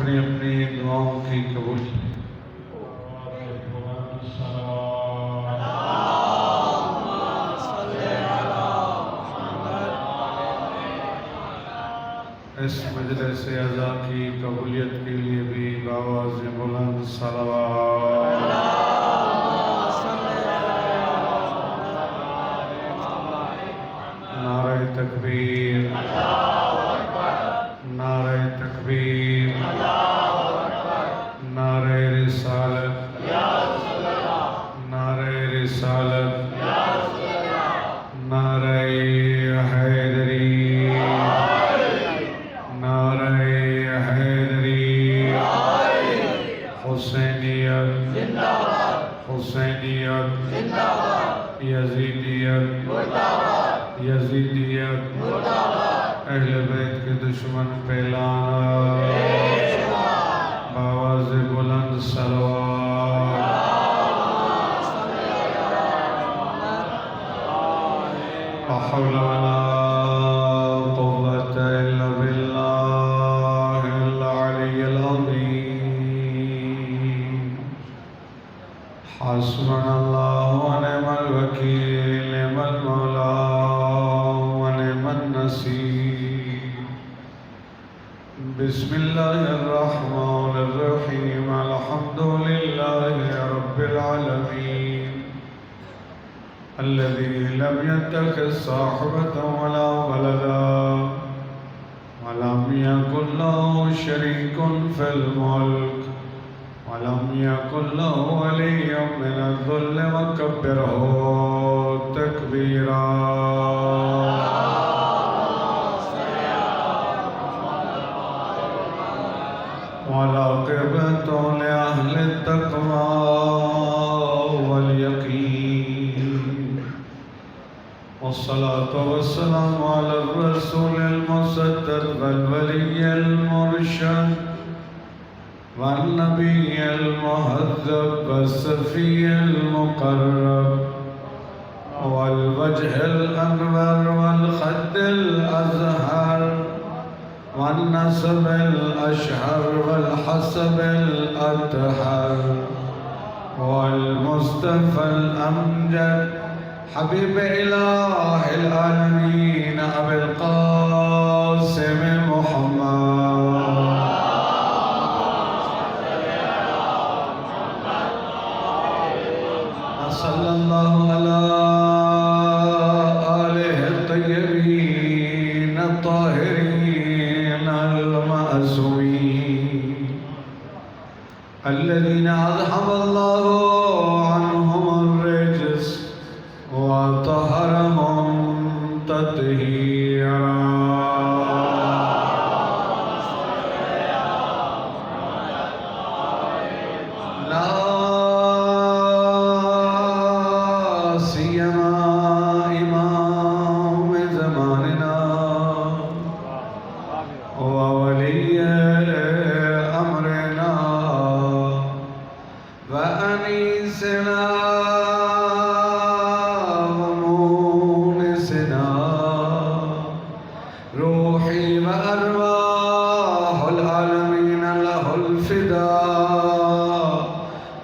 اپنی اپنی دعاؤں کی قبول اس مجلس عزا کی قبولیت کے لیے بھی بآواز بلند صلوات نعرہ تکبیر نعرہ تکبیر نعرہ رسالت نعرہ رسالت نعرہ حیدری نعرہ حیدری حسینیت حسینیت یزیدیت یزیدیت اہل بیت کے دشمن پھیلانا بآواز بلند صلوات لا حول ولا قوة إلا بالله العلي العظيم حسبنا الله ونعم الوكيل نعم المولى ونعم النصير بسم الله الرحمن الرحيم الحمد لله رب العالمين الذي لم يتخذ صاحبة ولا ولدا ولم يكن له شريك في الملك ولم يكن له ولي من الذل وكبره تكبيرا والعاقبة لأهل التقوى واليقين والصلاة والسلام على الرسول المصدق والولي المرشد والنبي المهذب والصفي المقرب والوجه الأنور والخد الأزهر والنسب الأشهر والحسب الأطهر والمصطفى الأمجد حبيب إله العالمين أبي القاسم محمد صلى الله على آله الطيبين الطاهرين المعصومين الذين أذهب الله عنهم الرجس وطهرهم تطهيرا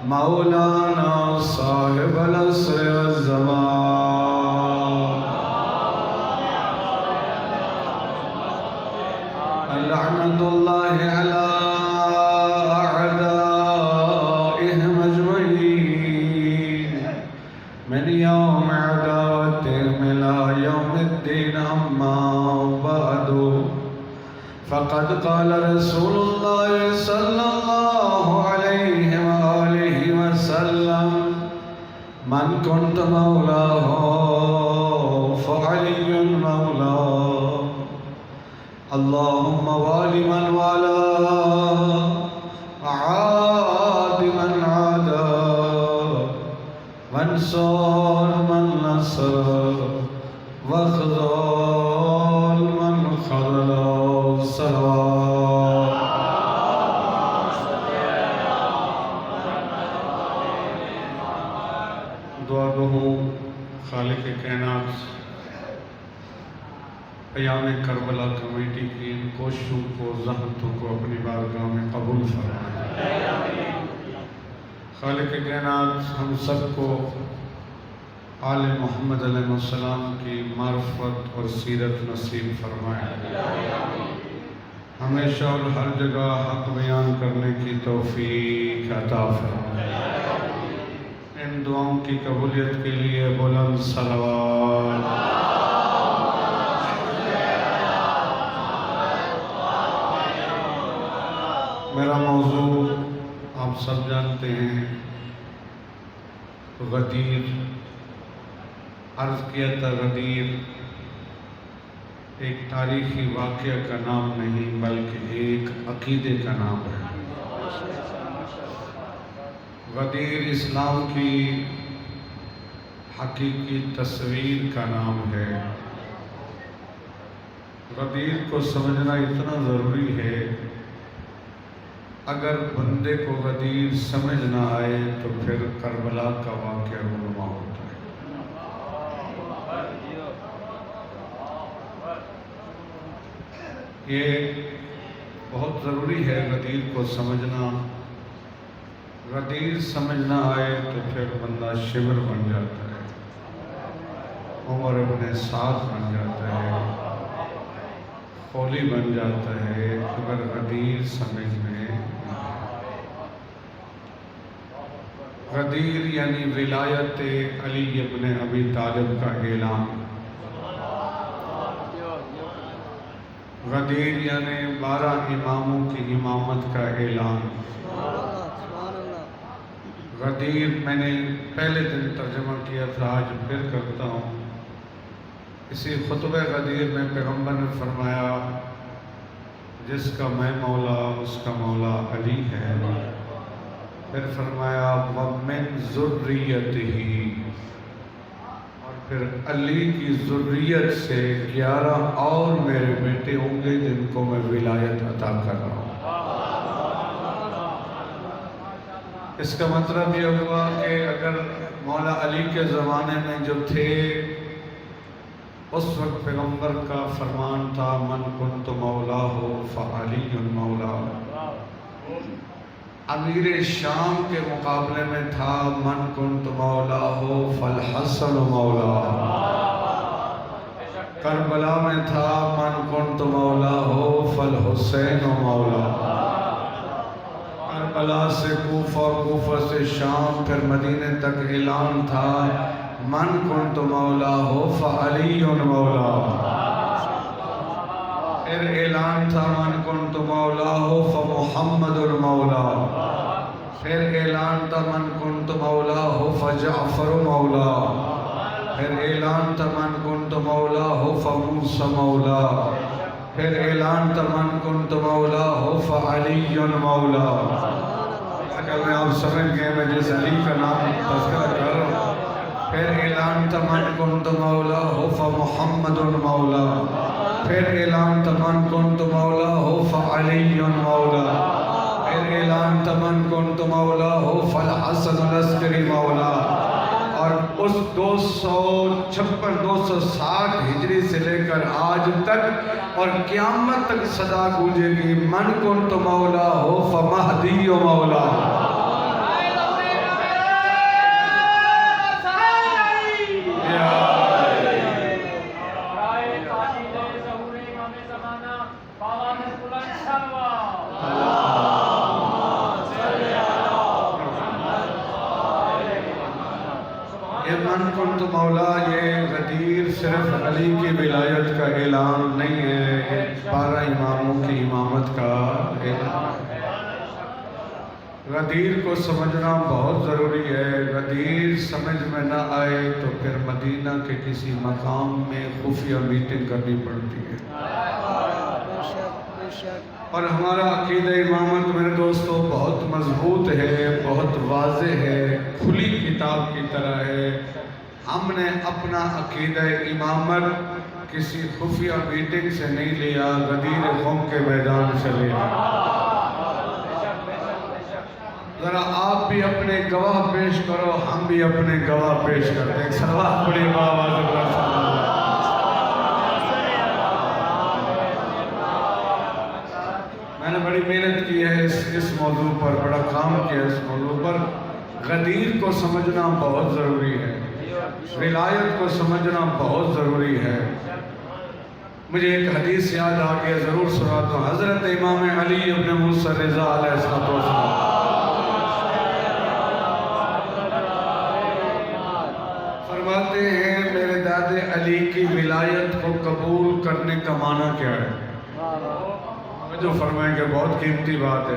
مولانا صاحب العصر والزمان لعنة الله على أعدائهم أجمعين من يوم عداوتهم إلى يوم الدين أما بعد فقد قال رسول الله صلى الله عليه وآله وسلم من كنت مولاه فعلي مولاه اللهم وال من والاه عاد من عاداه وانصر من نصر واخذل من خذل صلوات دعا گو خالق کائنات قیام کربلا کمیٹی کی ان کوششوں کو، زحمتوں کو اپنی بارگاہ میں قبول فرمائے۔ خالق کائنات ہم سب کو آل محمد علیہ السلام کی معرفت اور سیرت نصیب فرمائے، ہمیشہ اور ہر جگہ حق بیان کرنے کی توفیق عطا فرمائے۔ ان دعاؤں کی قبولیت کے لیے بلند صلوات۔ میرا موضوع آپ سب جانتے ہیں، غدیر۔ عرض کیا تھا غدیر ایک تاریخی واقعہ کا نام نہیں بلکہ ایک عقیدے کا نام ہے۔ غدیر اسلام کی حقیقی تصویر کا نام ہے۔ غدیر کو سمجھنا اتنا ضروری ہے، اگر بندے کو غدیر سمجھ نہ آئے تو پھر کربلا کا واقعہ رونما ہوتا ہے۔ یہ بہت ضروری ہے غدیر کو سمجھنا۔ غدیر سمجھ نہ آئے تو پھر بندہ شمر بن جاتا ہے، عمر ابن سعد بن جاتا ہے، خولی بن جاتا ہے، اگر غدیر سمجھ میں۔ غدیر یعنی ولایت علی ابن ابی طالب کا اعلان۔ غدیر یعنی 12 اماموں کی امامت کا اعلان۔ غدیر میں نے پہلے دن ترجمہ کیا تھا، آج پھر کرتا ہوں۔ اسی خطبہ غدیر میں پیغمبر نے فرمایا، جس کا میں مولا اس کا مولا علی ہے۔ پھر فرمایا وَمِن ذُرِّيَّتِهِ، اور پھر علی کی ذریت سے 11 اور میرے بیٹے ہوں گے جن کو میں ولایت عطا کر رہا ہوں۔ اس کا مطلب یہ ہوا کہ اگر مولا علی کے زمانے میں جو تھے، اس وقت پیغمبر کا فرمان تھا من کنت مولاہ فعلی مولا۔ امیر شام کے مقابلے میں تھا من کنت مولاہ فالحسن مولا۔ کربلا میں تھا من کنت مولاہ فالحسین مولا۔ کربلا سے کوفہ اور کوفہ سے شام پھر مدینے تک اعلان تھا من کنت مولاہ فعلی مولا۔ پھر اعلان تھا من کنت مولاہ فمحمد مولا۔ پھر اعلان تھا من کنت مولاہ فجعفر مولا۔ پھر اعلان تھا من کنت مولاہ فموسیٰ مولا۔ پھر اعلان تھا من کنت مولاہ فعلی مولا۔ اگر میں آپ سمجھ گئے میں جس علی کا نام تذکرہ کر رہا ہوں۔ پھر اعلان تھا من کنت مولاہ فمحمد مولا۔ پھر اعلان تھا من کنت مولاہ فعلی مولا۔ پھر اعلان تھا من کنت مولاہ فالحسن العسکری مولا۔ اور اس 256 260 ہجری سے لے کر آج تک اور قیامت تک صدا گونجے گی من کنت مولاہ فمہدی مولا۔ من کنت مولا، یہ غدیر صرف علی کی ولایت کا اعلان نہیں ہے، یہ 12 اماموں کی امامت کا اعلان ہے۔ غدیر کو سمجھنا بہت ضروری ہے۔ غدیر سمجھ میں نہ آئے تو پھر مدینہ کے کسی مقام میں خفیہ میٹنگ کرنی پڑتی ہے۔ اور ہمارا عقیدہ امامت میرے دوستو بہت مضبوط ہے، بہت واضح ہے، کھلی کتاب کی طرح ہے۔ ہم نے اپنا عقیدہ امامت کسی خفیہ میٹنگ سے نہیں لیا، غدیر قوم کے میدان سے لیا۔ ذرا آپ بھی اپنے گواہ پیش کرو، ہم بھی اپنے گواہ پیش کرتے ہیں۔ ایک صلوات پڑھی آواز اللہ صلی اللہ علیہ وسلم۔ بڑی محنت کی ہے اس موضوع پر، بڑا کام کیا ہے اس موضوع پر۔ غدیر کو سمجھنا بہت ضروری ہے، ولایت کو سمجھنا بہت ضروری ہے۔ مجھے ایک حدیث یاد آ گیا، ضرور سناتا ہوں۔ حضرت امام علی ابن موسیٰ رضا علیہ السلام فرماتے ہیں میرے داد علی کی ولایت کو قبول کرنے کا معنی کیا ہے؟ جو فرمائیں کہ بہت قیمتی بات ہے۔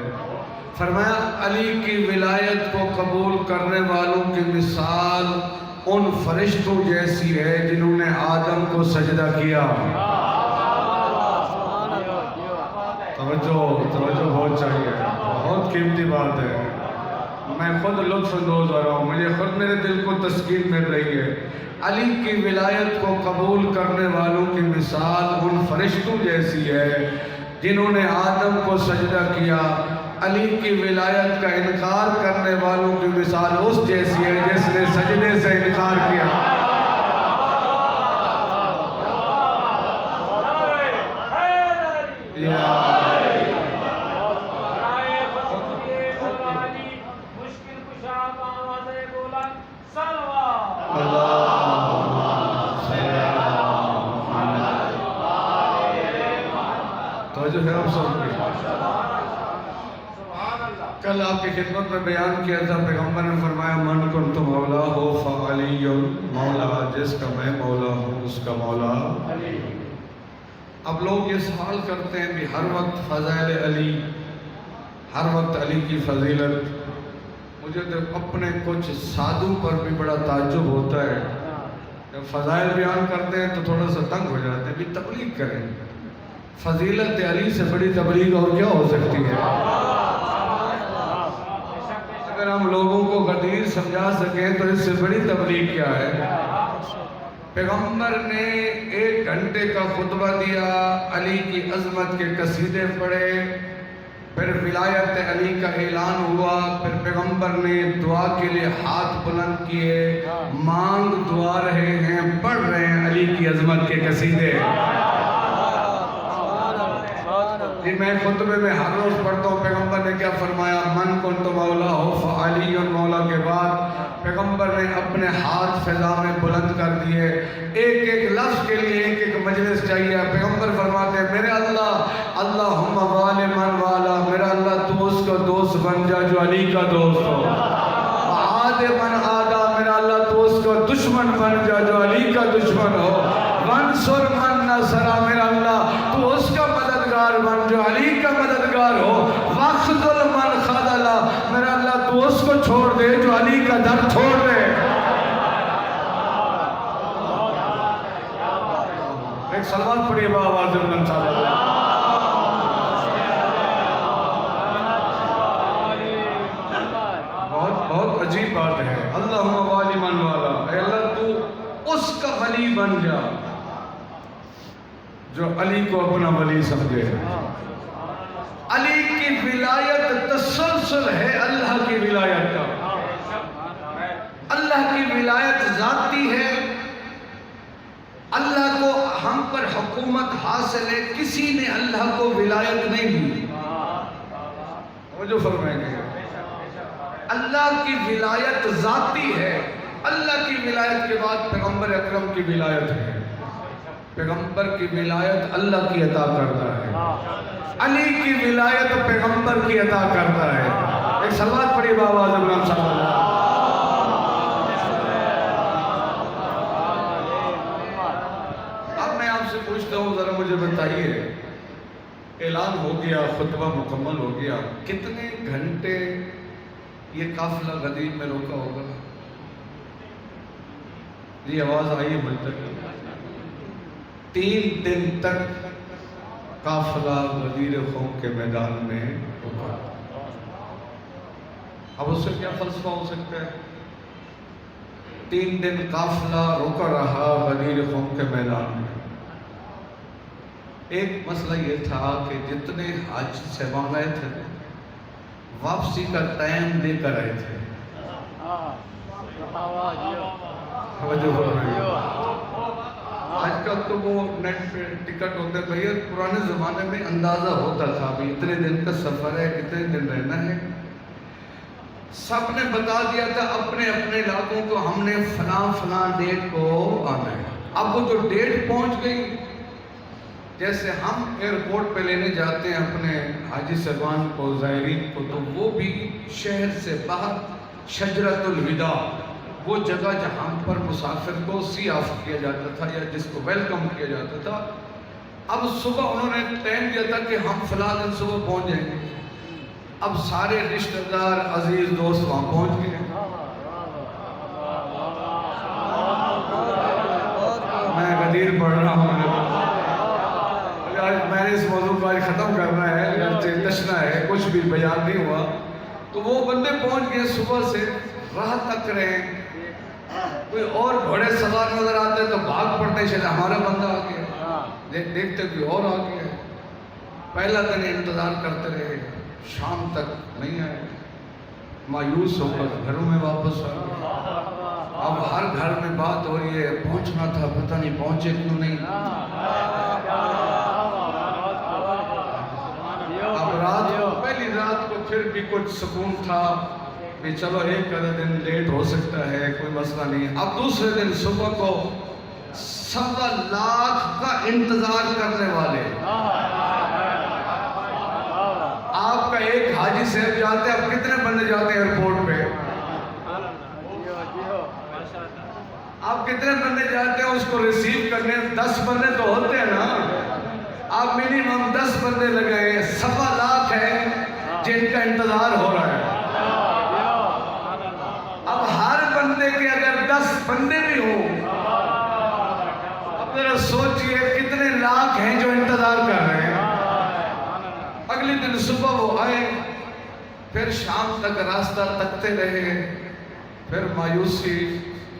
فرمایا علی کی ولایت کو قبول کرنے والوں کی مثال ان فرشتوں جیسی ہے جنہوں نے آدم کو سجدہ کیا۔ توجہ بہت چاہیے، بہت قیمتی بات ہے۔ میں خود لطف اندوز ہو رہا ہوں، مجھے خود میرے دل کو تسکین مل رہی ہے۔ علی کی ولایت کو قبول کرنے والوں کی مثال ان فرشتوں جیسی ہے جنہوں نے آدم کو سجدہ کیا۔ علی کی ولایت کا انکار کرنے والوں کی مثال اس جیسی ہے جس نے سجدے سے انکار کیا۔ کل آپ کی خدمت میں بیان کیا تھا، پیغمبر نے فرمایا من کنت مولا ہو فعلی مولا، جس کا میں مولا ہوں اس کا مولا علی۔ اب لوگ یہ سوال کرتے ہیں کہ ہر وقت فضائل علی، ہر وقت علی کی فضیلت۔ مجھے تو اپنے کچھ سادھو پر بھی بڑا تعجب ہوتا ہے، جب فضائل بیان کرتے ہیں تو تھوڑا سا تنگ ہو جاتے ہیں، بھی تبلیغ کریں۔ فضیلت علی سے بڑی تبلیغ اور کیا ہو سکتی ہے؟ اگر ہم لوگوں کو غدیر سمجھا سکیں تو اس سے بڑی تبلیغ کیا ہے؟ پیغمبر نے 1 گھنٹے کا خطبہ دیا، علی کی عظمت کے قصیدے پڑھے، پھر ولایت علی کا اعلان ہوا، پھر پیغمبر نے دعا کے لیے ہاتھ بلند کیے، مانگ دعا رہے ہیں، پڑھ رہے ہیں علی کی عظمت کے قصیدے۔ میں خطبے میں ہر روز پڑھتا ہوں پیغمبر نے کیا فرمایا، من کنت مولا ہو فعلی مولا کے بعد پیغمبر نے اپنے ہاتھ فضا میں بلند کر دیے۔ ایک ایک لفظ کے لیے ایک ایک مجلس چاہیے۔ پیغمبر فرماتے ہیں میرے اللہ اللہم والی من والا، میرا اللہ تو اس کا دوست بن جا جو علی کا دوست ہو، عاد من عادا، میرا اللہ تو اس کا دشمن بن جا جو علی کا دشمن ہو، وانصر من نصرہ، میرا اللہ تو اس کا مددگار بن جو علی کا مددگار ہو، واخذل من خذلہ، میرا اللہ تو اس کو چھوڑ دے جو علی کا در چھوڑ دے۔ ایک صلوات پڑھیے با آواز بلند صاحب۔ بہت عجیب بات ہے، اللہم والی من والا، اے اللہ تو اس کا ولی بن جا جو علی کو اپنا ولی سمجھے۔ علی کی ولایت تسلسل ہے اللہ کی ولایت کا۔ اللہ کی ولایت ذاتی ہے، اللہ کو ہم پر حکومت حاصل ہے، کسی نے اللہ کو ولایت نہیں دی۔ وہ جو فرمائیں گے اللہ کی ولایت ذاتی ہے، اللہ کی ولایت کے بعد پیغمبر اکرم کی ولایت ہے۔ پیغمبر کی ولایت اللہ کی عطا کرتا ہے، علی کی ولایت پیغمبر کی عطا کرتا ہے۔ ایک صلوات پڑھی با آواز بلند صلی اللہ۔ اب میں آپ سے پوچھتا ہوں، ذرا مجھے بتائیے، اعلان ہو گیا، خطبہ مکمل ہو گیا، کتنے گھنٹے یہ قافلہ غدیر میں روکا ہوگا؟ یہ آواز آئی مجھ تک 3 دن تک قافلہ غدیر خم کے میدان میں رکا۔ اب اس سے کیا فلسفہ ہو سکتا ہے؟ 3 دن قافلہ رکا رہا غدیر خم کے میدان میں۔ ایک مسئلہ یہ تھا کہ جتنے حج صاحبان آئے تھے واپسی کا ٹائم دے کر آئے تھے۔ آج کل تو وہ نیٹ پہ ٹکٹ ہوتے ہیں بھیا، پرانے زمانے میں اندازہ ہوتا تھا ابھی اتنے دن کا سفر ہے، کتنے دن رہنا ہے، سب نے بتا دیا تھا اپنے اپنے علاقوں کو، ہم نے فلاں فلاں ڈیٹ کو آنا ہے۔ اب وہ جو ڈیٹ پہنچ گئی، جیسے ہم ایئرپورٹ پہ لینے جاتے ہیں اپنے حاجی صاحبان کو، زائرین کو، تو وہ بھی شہر سے باہر شجرۃ الوداع، وہ جگہ جہاں پر مسافر کو سی آف کیا جاتا تھا یا جس کو ویلکم کیا جاتا تھا، اب صبح انہوں نے ٹائم دیا تھا کہ ہم فلاں دن صبح پہنچ جائیں گے۔ اب سارے رشتہ دار عزیز دوست وہاں پہنچ گئے۔ میں غدیر پڑھ رہا ہوں، میں نے اس موضوع کو آج ختم کرنا ہے، اگرچہ تشنا ہے، کچھ بھی بیان نہیں ہوا۔ تو وہ بندے پہنچ گئے، صبح سے راہ تک رہے، کوئی اور گھوڑے سوار نظر آتے تو بھاگ پڑتے، شاید ہمارا بندہ آ گیا، دیکھتے کوئی اور آ گیا۔ پہلا دن انتظار کرتے رہے، شام تک نہیں آئے، مایوس ہو کر گھروں میں واپس آ گئے۔ اب ہر گھر میں بات ہو رہی ہے، پہنچنا تھا، پتہ نہیں پہنچے کیوں نہیں۔ اب رات کو، پہلی رات کو پھر بھی کچھ سکون تھا کہ چلو ایک آدھا دن لیٹ ہو سکتا ہے، کوئی مسئلہ نہیں۔ اب دوسرے دن صبح کو 1.25 لاکھ کا انتظار کرنے والے، آپ کا ایک حاجی صاحب جاتے ہیں، اب کتنے بندے جاتے ہیں ایئرپورٹ پہ؟ آپ کتنے بندے جاتے ہیں اس کو ریسیو کرنے؟ 10 بندے تو ہوتے ہیں نا، آپ منیمم 10 بندے لگائیں، 1.25 لاکھ ہے جن کا انتظار ہو رہا ہے۔ اب ہر بندے کے اگر 10 بندے بھی ہوں، اب ذرا سوچئے کتنے لاکھ ہیں جو انتظار کر رہے ہیں۔ اگلی دن صبح وہ آئے، پھر شام تک راستہ تکتے رہے، پھر مایوسی،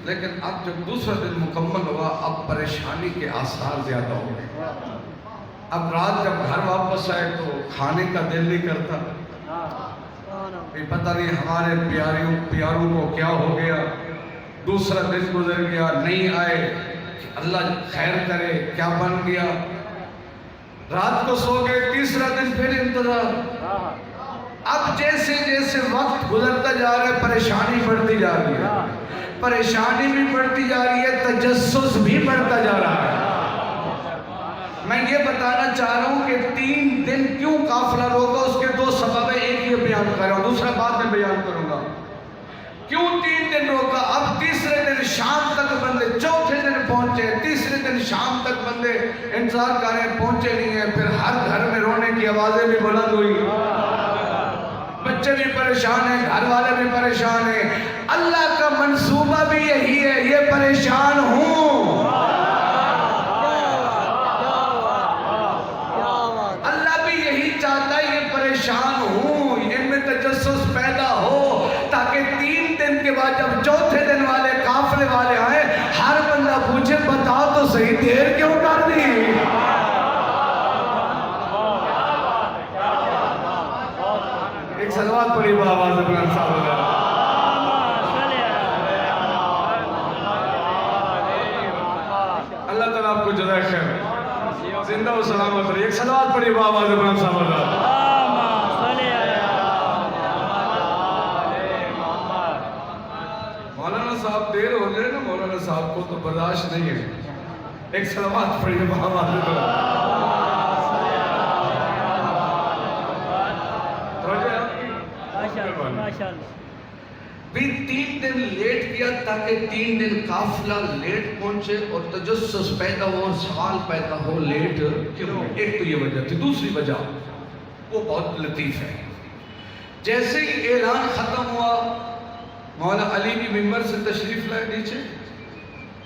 لیکن اب جب دوسرا دن مکمل ہوا، اب پریشانی کے آثار زیادہ ہو گئے۔ اب رات جب گھر واپس آئے تو کھانے کا دل نہیں کرتا، پتہ نہیں ہمارے پیاروں کو کیا ہو گیا۔ دوسرا دن گزر گیا، نہیں آئے، اللہ خیر کرے کیا بن گیا۔ رات کو سو گئے، تیسرا دن پھر انتظار۔ اب جیسے جیسے وقت گزرتا جا رہا ہے، پریشانی بڑھتی جا رہی ہے، پریشانی بھی بڑھتی جا رہی ہے، تجسس بھی بڑھتا جا رہا ہے۔ میں یہ بتانا چاہ رہا ہوں کہ 3 دن کیوں قافلہ روکا، اس کے 2 سبب ہیں، ایک یہ بیان کر رہا ہوں، دوسرا بعد میں بیان کروں گا۔ کیوں 3 دن روکا؟ اب تیسرے دن شام تک بندے، چوتھے دن پہنچے، تیسرے دن شام تک بندے انتظار کر رہے ہیں، پہنچے نہیں ہیں۔ پھر ہر گھر میں رونے کی آوازیں بھی بلند ہوئی، بچے بھی پریشان ہیں، گھر والے بھی پریشان ہیں۔ اللہ کا منصوبہ بھی یہی ہے، یہ پریشان ہوں، اللہ بھی یہی چاہتا ہے یہ پریشان ہوں، ان میں تجسس پیدا ہو، تاکہ 3 دن کے بعد جب چوتھے دن والے قافلے والے آئے، ہر بندہ پوچھے بتاؤ تو صحیح دیر کیوں کر دی؟ ایک صلوات پڑھی آواز بلند صاحب۔ اللہ تعالیٰ آپ کو جزائے خیر، زندہ و سلامت رہی۔ ایک صلوات پڑھی آواز بلند صاحب۔ مولانا صاحب دیر ہو جائے نا، مولانا صاحب کو تو برداشت نہیں ہے۔ ایک صلوات پڑھی آواز بلند۔ بھی 3 دن لیٹ کیا تاکہ 3 دن قافلہ لیٹ پہنچے اور تجسس پیدا ہو اور سوال پیدا ہو، لیٹ کیوں؟ ایک تو یہ وجہ تھی، دوسری وجہ وہ بہت لطیف ہے۔ جیسے ہی اعلان ختم ہوا، مولا علی بھی ممبر سے تشریف لائے نیچے،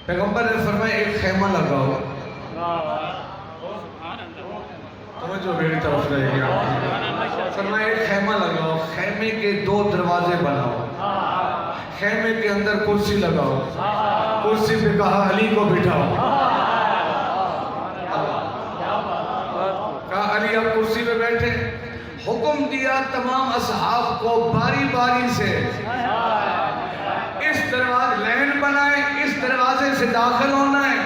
پیغمبر نے فرمایا ایک خیمہ لگاؤ، توجہ میری طرف رہے گی آپ، فرمایا ایک خیمہ لگاؤ، خیمے کے 2 دروازے بناؤ، خیمے کے اندر کرسی لگاؤ، کرسی پہ کہا علی کو بٹھاؤ، کہا علی اب کرسی پہ بیٹھے، حکم دیا تمام اصحاب کو باری باری سے اس دروازے لین بنائیں، اس دروازے سے داخل ہونا ہے،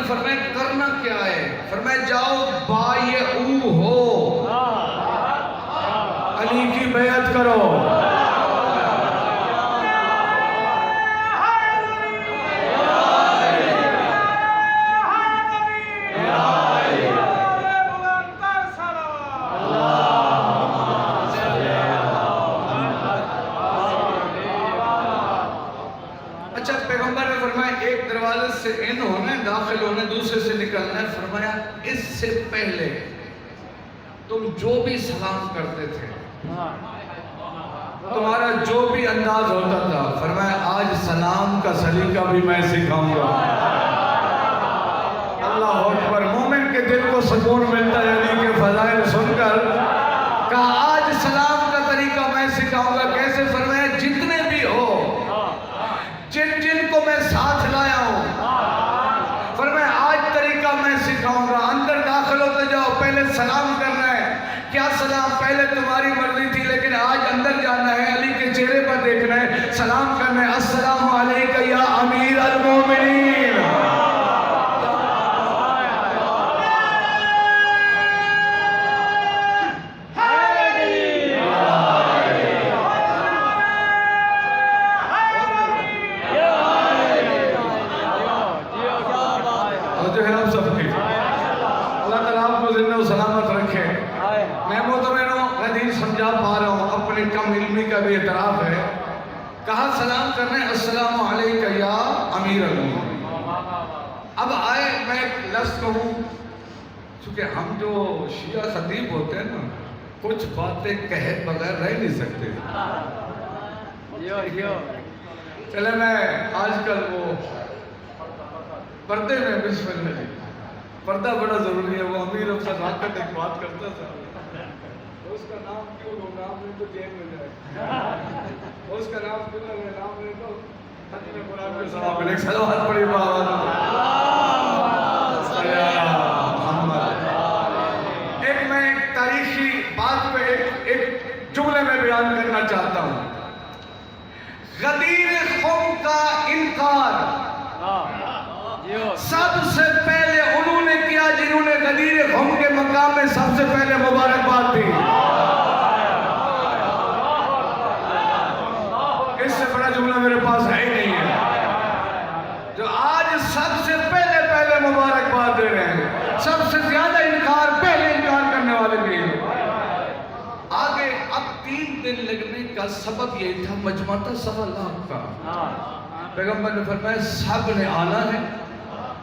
فرمایا کرنا کیا ہے؟ فرمایا جاؤ بایعو ہو، علی کی بیعت کرو۔ اچھا پیغمبر نے فرمایا ایک دروازے سے ان ہونا ہے، داخل ہونا ہے، دوسرے سے نکلنا ہے۔ فرمایا اس سے پہلے تم جو بھی سلام کرتے تھے، تمہارا جو بھی انداز ہوتا تھا، فرمایا آج سلام کا سلیقہ بھی میں سکھاؤں گا۔ اللہ اکبر۔ مومن کے دل کو سکون ملتا ہے علی کے فضائل سن کر، کہا آج سلام کا طریقہ میں سکھاؤں گا۔ کیسے؟ فرمایا جتنے بھی ہو، جن جن کو میں ساتھ لایا ہوں، فرمایا آج طریقہ میں سکھاؤں گا۔ اندر داخل ہوتے جاؤ، پہلے سلام کرنا ہے۔ کیا سلام؟ پہلے تمہاری مرضی تھی، لیکن آج اندر جانا ہے، علی کے چہرے پر دیکھنا ہے، سلام کرنا ہے۔ السلام علیکہ یا امیر المومنین۔ اللہ تعالیٰ آپ کو زندہ و سلامت رکھے۔ میں محترمینوں حدیث سمجھا پا رہا ہوں، اپنے کم علمی کا بھی اعتراف ہے۔ کہا سلام کرنا ہے، السلام علیکہ یا امیر المومنین۔ اب آئے میں ایک لفظ کہوں، چونکہ ہم جو شیعہ خطیب ہوتے ہیں نا، کچھ باتیں کہے بغیر رہ نہیں سکتے۔ چلے میں آج کل وہ پردے میں بسم اللہ جی، پردہ بڑا ضروری ہے۔ وہ امیر افسر راکت ایک بات کرتا تھا، اس کا نام کیوں لوں، نام لیں تو جیل میں جائے، اس کا نام کیوں لیں، نام لیں تو ختم قرآن کے سلام ملے۔ ایک صلوات پڑھی بابا محمد۔ ایک میں ایک تاریخی بات پہ ایک جملے میں بیان کرنا چاہتا ہوں۔ غدیر خم کا انکار سب سے پہلے انہوں نے کیا جنہوں نے غدیر خم کے مقام میں سب سے پہلے مبارکباد دی۔ اس سے بڑا جملہ میرے پاس ہے ہی نہیں ہے، جو آج سب سے پہلے مبارکباد دے رہے ہیں، سب سے زیادہ انکار پہلے انکار کرنے والے بھی ہیں۔ آگے اب 3 دن لگنے کا سبب یہ تھا، مجمع تھا 1.25 لاکھ کا۔ پیغمبر نے فرمایا سب نے آنا ہے،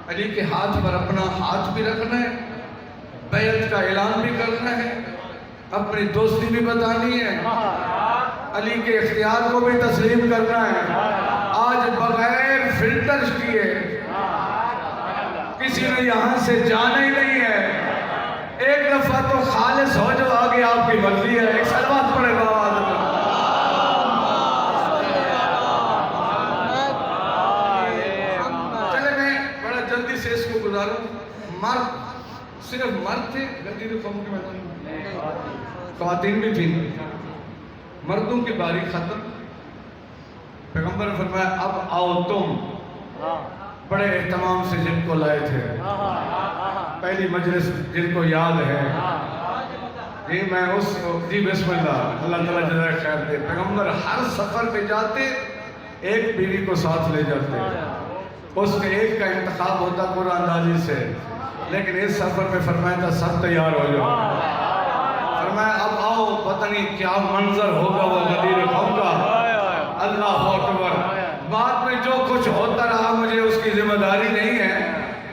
علی کے ہاتھ پر اپنا ہاتھ بھی رکھنا ہے، بیعت کا اعلان بھی کرنا ہے، اپنی دوستی بھی بتانی ہے، علی کے اختیار کو بھی تسلیم کرنا ہے۔ آج بغیر فلٹر کیے کسی نے یہاں سے جانا ہی نہیں ہے۔ ایک دفعہ تو خالص ہو جو، آگے آپ کی مرضی ہے۔ ایک صلوات پڑھے بابا۔ چلے میں بڑا جلدی سے اس کو گزاروں۔ مرد، صرف مرد تھے غدیر خم کے میدان میں، خواتین بھی تھیں۔ مردوں کی باری ختم، پیغمبر نے فرمایا اب آؤ تم، بڑے اہتمام سے جن کو لائے تھے، پہلی مجلس جن کو یاد ہے، جی میں اس جی بسم اللہ، اللہ تعالیٰ جزائے خیر دے۔ پیغمبر ہر سفر پہ جاتے ایک بیوی کو ساتھ لے جاتے، اس کے ایک کا انتخاب ہوتا قرآن دازی سے، لیکن اس سفر پہ فرمایا تھا سب تیار ہو جاؤ۔ فرمایا اب آؤ، پتہ نہیں کیا منظر ہوگا وہ غدیر خم کا۔ اللہ اکبر۔ بعد میں جو کچھ ہوتا رہا مجھے اس کی ذمہ داری نہیں ہے،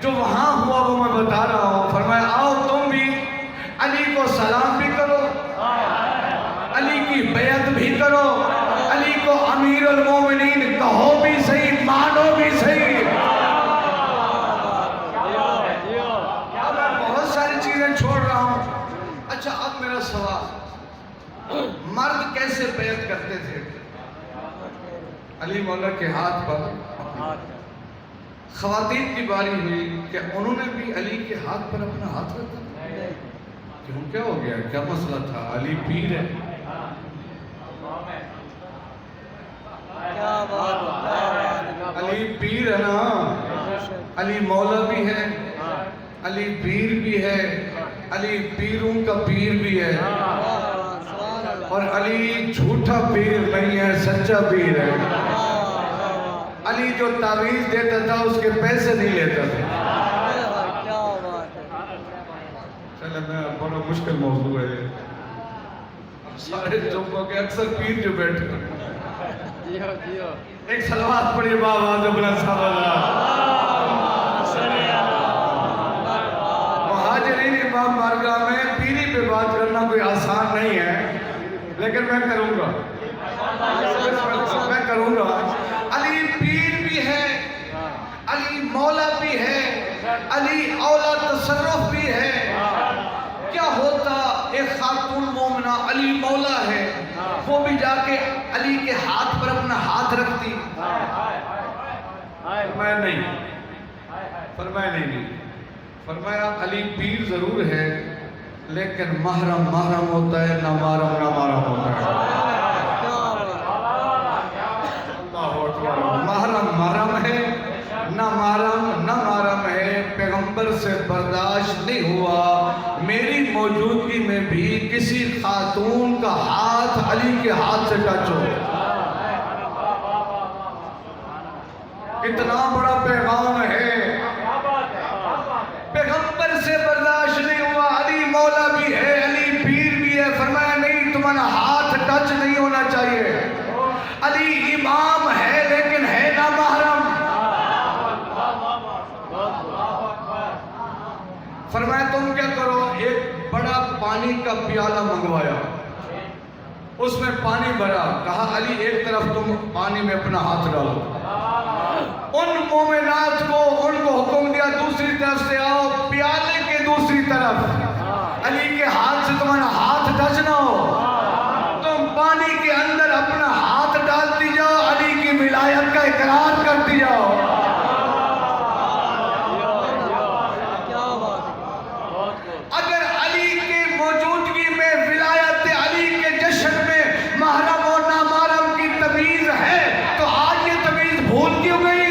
جو وہاں ہوا وہ میں بتا رہا ہوں۔ فرمایا آؤ تم بھی علی کو سلام بھی کرو، علی کی بیعت بھی کرو، علی کو امیر المومنین کہو بھی صحیح، مانو بھی صحیح۔ اب میں بہت ساری چیزیں چھوڑ رہا ہوں۔ اچھا اب میرا سوال، مرد کیسے بیعت کرتے تھے؟ علی مولا کے ہاتھ پر۔ خواتین کی باری ہوئی کہ انہوں نے بھی علی کے ہاتھ پر اپنا ہاتھ رکھا۔ کیوں کیا ہو گیا؟ کیا مسئلہ تھا؟ علی پیر ہے، علی پیر ہے نا، علی مولا بھی ہے، علی پیر بھی ہے، علی پیروں کا پیر بھی ہے، اور علی جھوٹا پیر نہیں ہے، سچا پیر ہے۔ علی جو تعویذ دیتا تھا اس کے پیسے نہیں لیتا تھا۔ چلے میں بڑا مشکل موضوع ہے، سارے چوکوں کے اکثر پیر جو بیٹھے ایک صلوات پڑھی بابا بلند صاحب مہاجرین امام بارگاہ میں پیری پہ بات کرنا کوئی آسان نہیں ہے، لیکن میں کروں گا۔ علی پیر بھی ہے، علی مولا بھی ہے، علی اولا تصرف بھی ہے۔ کیا ہوتا ایک خاتون مومنہ علی مولا ہے، وہ بھی جا کے علی کے ہاتھ پر اپنا ہاتھ رکھتی؟ فرمایا نہیں، فرمایا علی پیر ضرور ہے لیکن محرم ہوتا ہے، نہ محرم ہوتا ہے۔ محرم ہے، نہ محرم ہے۔ پیغمبر سے برداشت نہیں ہوا میری موجودگی میں بھی کسی خاتون کا ہاتھ علی کے ہاتھ سے ٹچ ہو۔ اتنا بڑا پیغام ہے، پیغمبر سے برداشت نہیں ہوا، علی مولا بھی ہے، علی پیر بھی ہے، فرمایا نہیں، تمہارا ہاتھ ٹچ نہیں ہونا چاہیے۔ علی امام ہے لیکن ہے نہ محرم۔ فرمایا تم کیا کرو، ایک بڑا پانی کا پیالہ منگوایا، اس میں پانی بھرا، کہا علی ایک طرف تم پانی میں اپنا ہاتھ ڈالو۔ ان مومنات کو ان کو حکم دیا دوسری طرف سے آؤ، پیالے کے دوسری طرف علی کے ہاتھ سے تمہارا ہاتھ ٹچ نہ ہو، تم پانی کے اندر اپنا ہاتھ ڈالتی جاؤ، علی کی ولایت کا اقرار کرتی جاؤ۔ اگر علی کی موجودگی میں ولایت علی کے جشن میں محرم اور نامحرم کی تمیز ہے تو آج یہ تمیز بھول کیوں گئی؟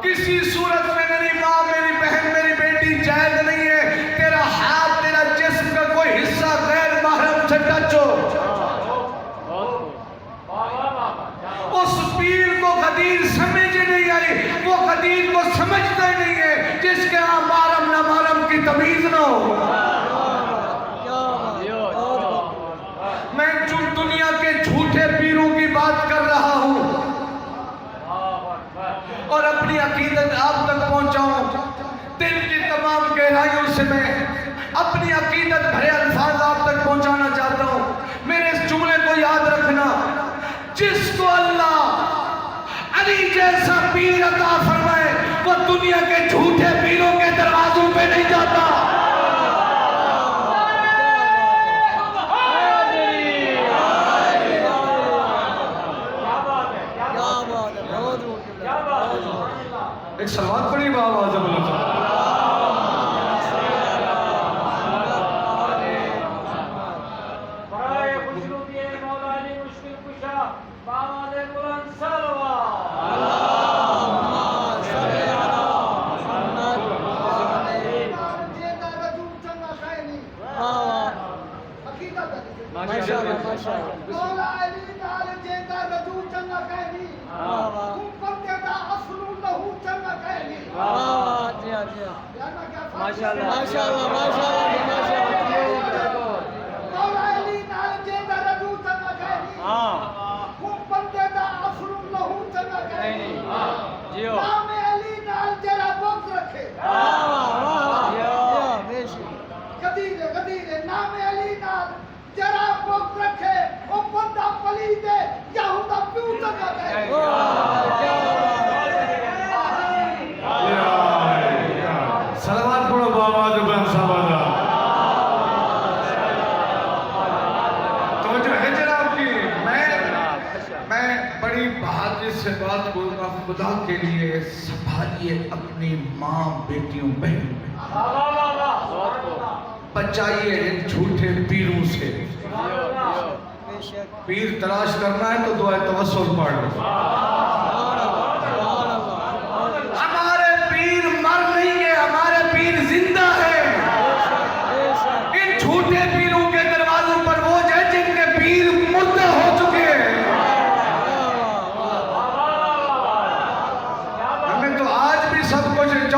کسی صورت میں میری ماں، میری بہن، میری بیٹی جائز نہیں ہے تیرا ہاتھ، تیرا جسم کا کوئی حصہ غیر محرم سے ٹچ ہو۔ اس پیر کو قدیر سمجھ نہیں آئی، وہ قدیر کو سمجھتا نہیں ہے جس کے ہاں محرم نہ محرم کی تمیز نہ ہو۔ میں دنیا کے جھوٹے پیروں کی بات کر رہا ہوں اور اپنی عقیدت آپ تک پہنچاؤں، دل کی تمام گہرائیوں سے میں اپنی عقیدت بھرے الفاظ آپ تک پہنچانا چاہتا ہوں۔ میرے اس جملے کو یاد رکھنا، جس کو اللہ علی جیسا پیر عطا فرمائے وہ دنیا کے جھوٹے پیروں کے دروازوں پہ نہیں جاتا۔ ایک صلوات پڑھی بابا بلند صاحب۔ صلوات پڑھو بابا بلند صاحب۔ توجہ ہے جناب کی، میں بڑی بہادری سے بات کروں گا، خدا کے لیے سنبھالیے اپنی ماں، بیٹیوں، بہنوں، بچائیے ان جھوٹے پیروں سے۔ پیر تلاش کرنا ہے تو دعائے توسل پڑھ لو۔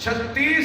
36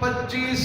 25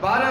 12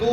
2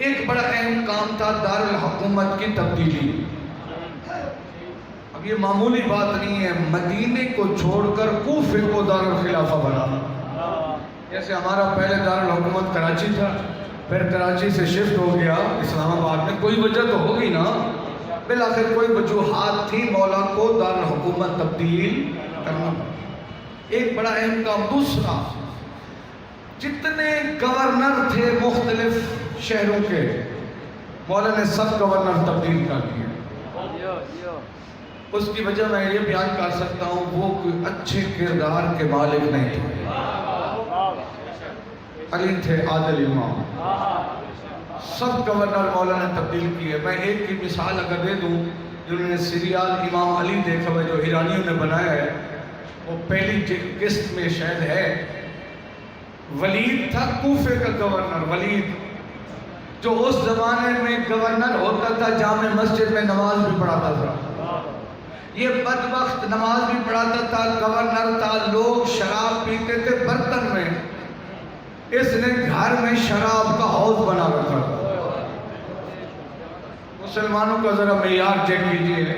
ایک بڑا اہم کام تھا دارالحکومت کی تبدیلی. اب یہ معمولی بات نہیں ہے مدینے کو چھوڑ کر کوفے کو دارالخلافہ بنانا. جیسے ہمارا پہلے دارالحکومت کراچی تھا، پھر کراچی سے شفٹ ہو گیا اسلام آباد میں. کوئی وجہ تو ہوگی نا، بالآخر کوئی وجوہات تھی، مولا کو دارالحکومت تبدیل کرنا. ایک بڑا اہم کام. دوسرا، جتنے گورنر تھے مختلف شہروں کے، مولا نے سب گورنر تبدیل کر دیے. اس کی وجہ میں یہ بیان کر سکتا ہوں، وہ کوئی اچھے کردار کے مالک نہیں تھے. علی تھے عادل امام. سب گورنر مولا نے تبدیل کیے. میں ایک کی مثال اگر دے دوں، جنہوں نے سیریال امام علی دیکھا ہے جو ایرانیوں نے بنایا ہے، وہ پہلی قسط میں شاید ہے. ولید تھا کوفے کا گورنر. ولید جو اس زمانے میں گورنر ہوتا تھا، جامع مسجد میں نماز بھی پڑھاتا تھا. یہ بدبخت نماز بھی پڑھاتا تھا، گورنر تھا. لوگ شراب پیتے تھے برتن میں، اس نے گھر میں شراب کا حوض بنا رکھا تھا. مسلمانوں کا ذرا معیار چیک کیجئے.